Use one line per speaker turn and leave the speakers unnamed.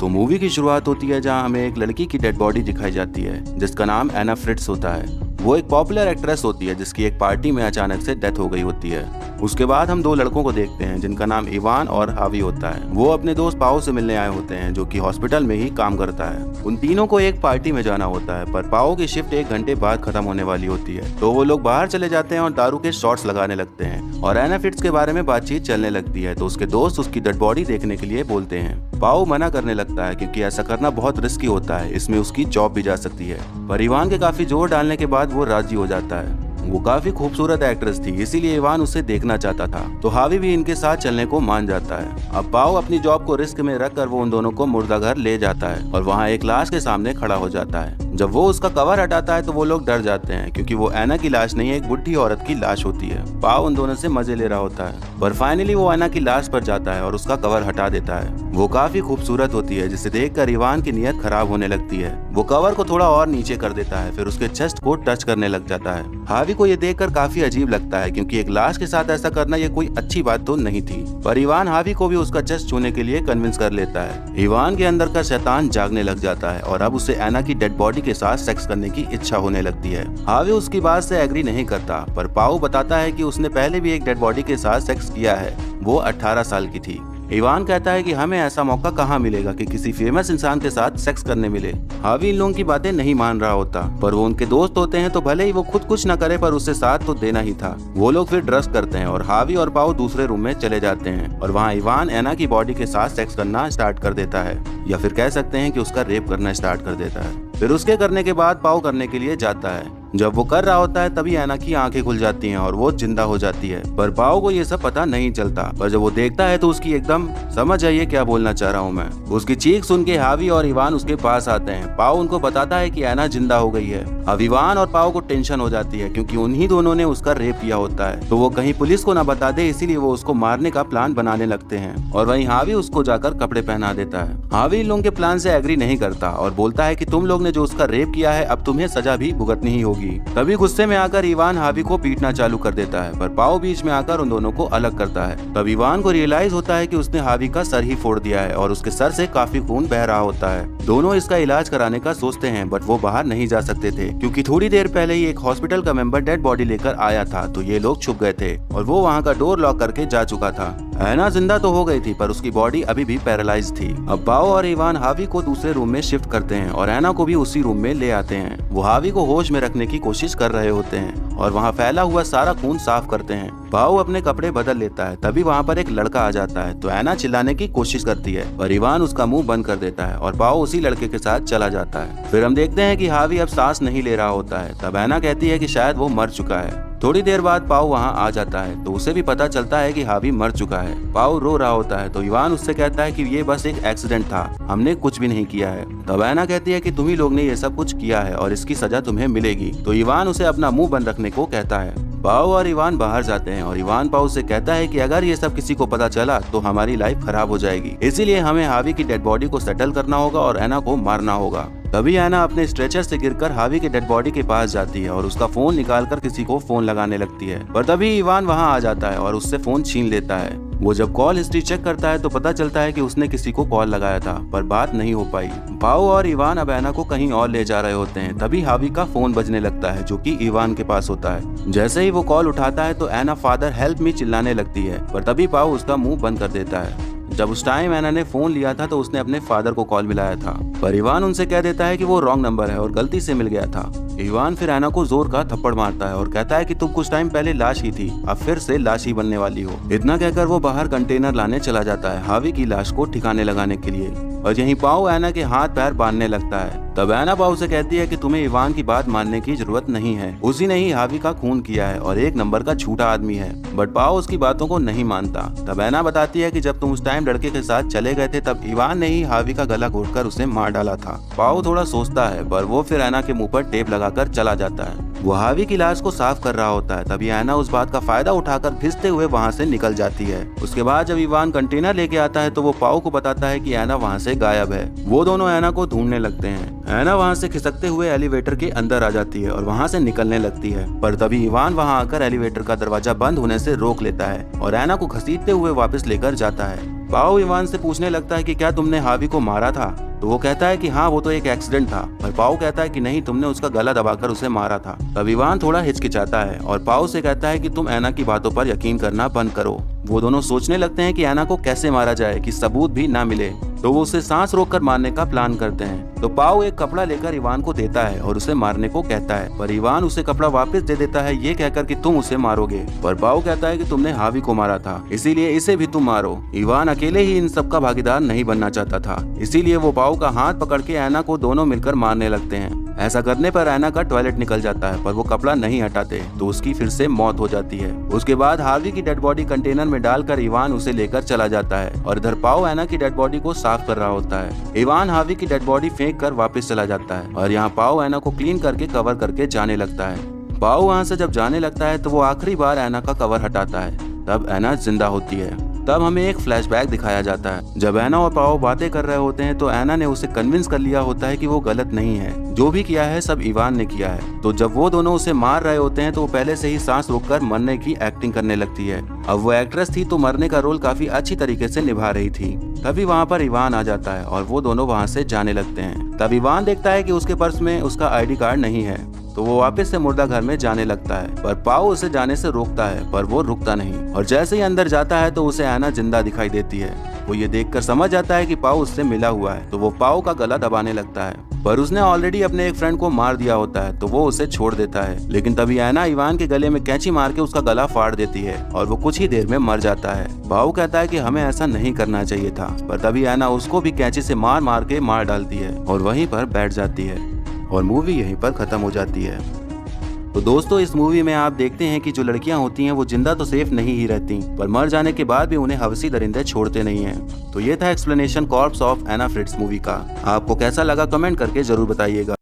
तो मूवी की शुरुआत होती है जहां हमें एक लड़की की डेड बॉडी दिखाई जाती है जिसका नाम एना फ्रिट्ज होता है। वो एक पॉपुलर एक्ट्रेस होती है जिसकी एक पार्टी में अचानक से डेथ हो गई होती है। उसके बाद हम दो लड़कों को देखते हैं जिनका नाम इवान और हावी होता है। वो अपने दोस्त पाओ से मिलने आए होते हैं जो कि हॉस्पिटल में ही काम करता है। उन तीनों को एक पार्टी में जाना होता है पर पाओ की शिफ्ट 1 घंटे बाद खत्म होने वाली होती है, तो वो लोग बाहर चले जाते हैं और दारू के शॉट्स लगाने लगते हैं और एना फ्रिट्ज के बारे में बातचीत चलने लगती है। तो उसके दोस्त उसकी डेड बॉडी देखने के लिए बोलते हैं। पाओ मना करने लगता है क्योंकि ऐसा करना बहुत रिस्की होता है, इसमें उसकी जॉब भी जा सकती है। पर इवान के काफी जोर डालने के बाद वो राजी हो जाता है। वो काफी खूबसूरत एक्ट्रेस थी, इसीलिए इवान उसे देखना चाहता था, तो हावी भी इनके साथ चलने को मान जाता है। अब पाओ अपनी जॉब को रिस्क में रखकर वो उन दोनों को मुर्दाघर ले जाता है और वहाँ एक लाश के सामने खड़ा हो जाता है। जब वो उसका कवर हटाता है तो वो लोग डर जाते हैं क्योंकि वो एना की लाश नहीं, एक बुढ़ी औरत की लाश होती है। पाओ उन दोनों से मजे ले रहा होता है पर फाइनली वो एना की लाश पर जाता है और उसका कवर हटा देता है। वो काफी खूबसूरत होती है जिसे देखकर इवान की नीयत खराब होने लगती है। वो कवर को थोड़ा और नीचे कर देता है, फिर उसके चेस्ट को टच करने लग जाता है। हावी को ये देखकर काफी अजीब लगता है क्योंकि एक लाश के साथ ऐसा करना ये कोई अच्छी बात तो नहीं थी, पर इवान हावी को भी उसका चेस्ट छूने के लिए कन्विंस कर लेता है। इवान के अंदर का शैतान जागने लग जाता है और अब उसे एना की डेड बॉडी के साथ सेक्स करने की इच्छा होने लगती है। हावी उसकी बात से एग्री नहीं करता, पर पाओ बताता है कि उसने पहले भी एक डेड बॉडी के साथ सेक्स किया है, वो 18 साल की थी। इवान कहता है कि हमें ऐसा मौका कहाँ मिलेगा कि किसी फेमस इंसान के साथ सेक्स करने मिले। हावी इन लोगों की बातें नहीं मान रहा होता, पर वो उनके दोस्त होते हैं तो भले ही वो खुद कुछ न करे पर उसे साथ तो देना ही था। वो लोग फिर ड्रग्स करते हैं और हावी और पाओ दूसरे रूम में चले जाते हैं और वहाँ इवान एना की बॉडी के साथ सेक्स करना स्टार्ट कर देता है, या फिर कह सकते हैं कि उसका रेप करना स्टार्ट कर देता है। फिर उसके करने के बाद पाओ करने के लिए जाता है। जब वो कर रहा होता है तभी एना की आंखें खुल जाती हैं और वो जिंदा हो जाती है, पर पाओ को ये सब पता नहीं चलता। पर जब वो देखता है तो उसकी एकदम समझ जाइए क्या बोलना चाह रहा हूँ मैं, उसकी चीख सुन के हावी और इवान उसके पास आते हैं। पाओ उनको बताता है कि एना जिंदा हो गई है। अब इवान और पाओ को टेंशन हो जाती है क्योंकि उन्हीं दोनों ने उसका रेप किया होता है, तो वो कहीं पुलिस को न बता दे, इसीलिए वो उसको मारने का प्लान बनाने लगते हैं और वहीं हावी उसको जाकर कपड़े पहना देता है। हावी इन लोगों के प्लान से एग्री नहीं करता और बोलता है कि तुम लोग ने जो उसका रेप किया है अब तुम्हें सजा भी भुगतनी ही होगी। तभी गुस्से में आकर इवान हावी को पीटना चालू कर देता है, पर पाओ बीच में आकर उन दोनों को अलग करता है। तब इवान को रियलाइज होता है कि उसने हावी का सर ही फोड़ दिया है और उसके सर से काफी खून बह रहा होता है। दोनों इसका इलाज कराने का सोचते हैं, बट वो बाहर नहीं जा सकते थे क्योंकि थोड़ी देर पहले ही एक हॉस्पिटल का मेंबर डेड बॉडी लेकर आया था, तो ये लोग छुप गए थे और वो वहाँ का डोर लॉक करके जा चुका था। एना जिंदा तो हो गई थी पर उसकी बॉडी अभी भी पैरालाइज थी। अब पाओ और इवान हावी को दूसरे रूम में शिफ्ट करते हैं और एना को भी उसी रूम में ले आते हैं। वो हावी को होश में रखने की कोशिश कर रहे होते हैं और वहाँ फैला हुआ सारा खून साफ करते हैं। पाओ अपने कपड़े बदल लेता है, तभी वहाँ पर एक लड़का आ जाता है, तो एना चिल्लाने की कोशिश करती है पर इवान उसका मुंह बंद कर देता है और पाओ उसी लड़के के साथ चला जाता है। फिर हम देखते हैं कि हावी अब सांस नहीं ले रहा होता है। तब एना कहती है कि शायद वो मर चुका है। थोड़ी देर बाद पाओ वहाँ आ जाता है तो उसे भी पता चलता है कि हावी मर चुका है। पाओ रो रहा होता है तो इवान उससे कहता है कि ये बस एक एक्सीडेंट था, हमने कुछ भी नहीं किया है। तब एना कहती है कि तुम ही लोग ने ये सब कुछ किया है और इसकी सजा तुम्हें मिलेगी, तो इवान उसे अपना मुंह बंद रखने को कहता है। पाओ और इवान बाहर जाते हैं और इवान पाओ से कहता है कि अगर ये सब किसी को पता चला तो हमारी लाइफ खराब हो जाएगी, इसीलिए हमें हावी की डेड बॉडी को सेटल करना होगा और एना को मारना होगा। तभी एना अपने स्ट्रेचर से गिरकर हावी के डेड बॉडी के पास जाती है और उसका फोन निकालकर किसी को फोन लगाने लगती है, पर तभी इवान वहां आ जाता है और उससे फोन छीन लेता है। वो जब कॉल हिस्ट्री चेक करता है तो पता चलता है कि उसने किसी को कॉल लगाया था, पर बात नहीं हो पाई। पाओ और इवान अब एना को कहीं और ले जा रहे होते हैं, तभी हावी का फोन बजने लगता है जो कि इवान के पास होता है। जैसे ही वो कॉल उठाता है तो एना फादर हेल्प मी चिल्लाने लगती है, पर तभी पाओ उसका मुंह बंद कर देता है। जब उस टाइम एना ने फोन लिया था तो उसने अपने फादर को कॉल मिलाया था, पर इवान उनसे कह देता है कि वो रॉन्ग नंबर है और गलती से मिल गया था। इवान फिर एना को जोर का थप्पड़ मारता है और कहता है कि तुम कुछ टाइम पहले लाश ही थी, अब फिर से लाश ही बनने वाली हो। इतना कहकर वो बाहर कंटेनर लाने चला जाता है हावी की लाश को ठिकाने लगाने के लिए, और यहीं पाओ एना के हाथ पैर बांधने लगता है। तब एना पाओ से कहती है कि तुम्हें इवान की बात मानने की जरूरत नहीं है, उसी ने ही हावी का खून किया है और 1 नंबर का झूठा आदमी है। बट पाओ उसकी बातों को नहीं मानता। तब एना बताती है कि जब तुम उस टाइम लड़के के साथ चले गए थे तब इवान ने ही हावी का गला घोटकर उसे मार डाला था। पाओ थोड़ा सोचता है पर वो फिर एना के मुंह पर टेप लगाकर चला जाता है। वो हावी की लाश को साफ कर रहा होता है, तभी एना उस बात का फायदा उठाकर भिजते हुए वहाँ से निकल जाती है। उसके बाद जब इवान कंटेनर लेके आता है तो वो पाओ को बताता है कि एना वहाँ से गायब है। वो दोनों एना को ढूंढने लगते हैं। एना वहाँ से खिसकते हुए एलिवेटर के अंदर आ जाती है और वहाँ से निकलने लगती है, पर तभी इवान वहाँ आकर एलिवेटर का दरवाजा बंद होने से रोक लेता है और एना को घसीटते हुए वापस लेकर जाता है। पाओ इवान से पूछने लगता है कि क्या तुमने हावी को मारा था? तो वो कहता है कि हाँ, वो तो एक एक्सीडेंट था। पर पाओ कहता है कि नहीं, तुमने उसका गला दबाकर उसे मारा था। तब इवान थोड़ा हिचकिचाता है और पाओ से कहता है कि तुम ऐना की बातों पर यकीन करना बंद करो। वो दोनों सोचने लगते हैं कि ऐना को कैसे मारा जाए कि सबूत भी ना मिले। तो वो उसे सांस रोककर मारने का प्लान करते हैं। तो पाओ एक कपड़ा लेकर इवान को देता है और उसे मारने को कहता है, पर इवान उसे कपड़ा वापस दे देता है ये कहकर कि तुम उसे मारोगे। पर पाओ कहता है कि तुमने हावी को मारा था, इसीलिए इसे भी तुम मारो। इवान अकेले ही इन सब का भागीदार नहीं बनना चाहता था, इसीलिए वो पाओ का हाथ पकड़ के ऐना को दोनों मिलकर मारने लगते हैं। ऐसा करने पर ऐना का टॉयलेट निकल जाता है, पर वो कपड़ा नहीं हटाते तो उसकी फिर से मौत हो जाती है। उसके बाद हार्वी की डेड बॉडी कंटेनर में डालकर इवान उसे लेकर चला जाता है और इधर पाओ ऐना की डेड बॉडी को साफ कर रहा होता है। इवान हार्वी की डेड बॉडी फेंक कर वापस चला जाता है और यहाँ पाओ ऐना को क्लीन करके कवर करके जाने लगता है। पाओ वहाँ से जब जाने लगता है तो वो आखिरी बार ऐना का कवर हटाता है, तब ऐना जिंदा होती है। तब हमें एक फ्लैशबैक दिखाया जाता है। जब ऐना और पाओ बातें कर रहे होते हैं तो ऐना ने उसे कन्विंस कर लिया होता है कि वो गलत नहीं है, जो भी किया है सब इवान ने किया है। तो जब वो दोनों उसे मार रहे होते हैं तो वो पहले से ही सांस रोककर मरने की एक्टिंग करने लगती है। अब वो एक्ट्रेस थी तो मरने का रोल काफी अच्छी तरीके से निभा रही थी। तभी वहाँ पर इवान आ जाता है और वो दोनों वहाँ से जाने लगते हैं। तब इवान देखता है कि उसके पर्स में उसका ID कार्ड नहीं है, तो वो वापस से मुर्दा घर में जाने लगता है। पर पाओ उसे जाने से रोकता है, पर वो रुकता नहीं और जैसे ही अंदर जाता है तो उसे ऐना जिंदा दिखाई देती है। वो ये देखकर समझ जाता है कि पाओ उससे मिला हुआ है, तो वो पाओ का गला दबाने लगता है। पर उसने ऑलरेडी अपने एक फ्रेंड को मार दिया होता है, तो वो उसे छोड़ देता है। लेकिन तभी ऐना इवान के गले में कैंची मार के उसका गला फाड़ देती है और वो कुछ ही देर में मर जाता है। पाओ कहता है कि हमें ऐसा नहीं करना चाहिए था, पर तभी ऐना उसको भी कैंची से मार मार के मार डालती है और वहीं पर बैठ जाती है और मूवी यहीं पर खत्म हो जाती है। तो दोस्तों, इस मूवी में आप देखते हैं कि जो लड़कियां होती हैं वो जिंदा तो सेफ नहीं ही रहती, पर मर जाने के बाद भी उन्हें हवसी दरिंदे छोड़ते नहीं हैं। तो ये था explanation corpse of Anna Fritz movie का। आपको कैसा लगा कमेंट करके जरूर बताइएगा।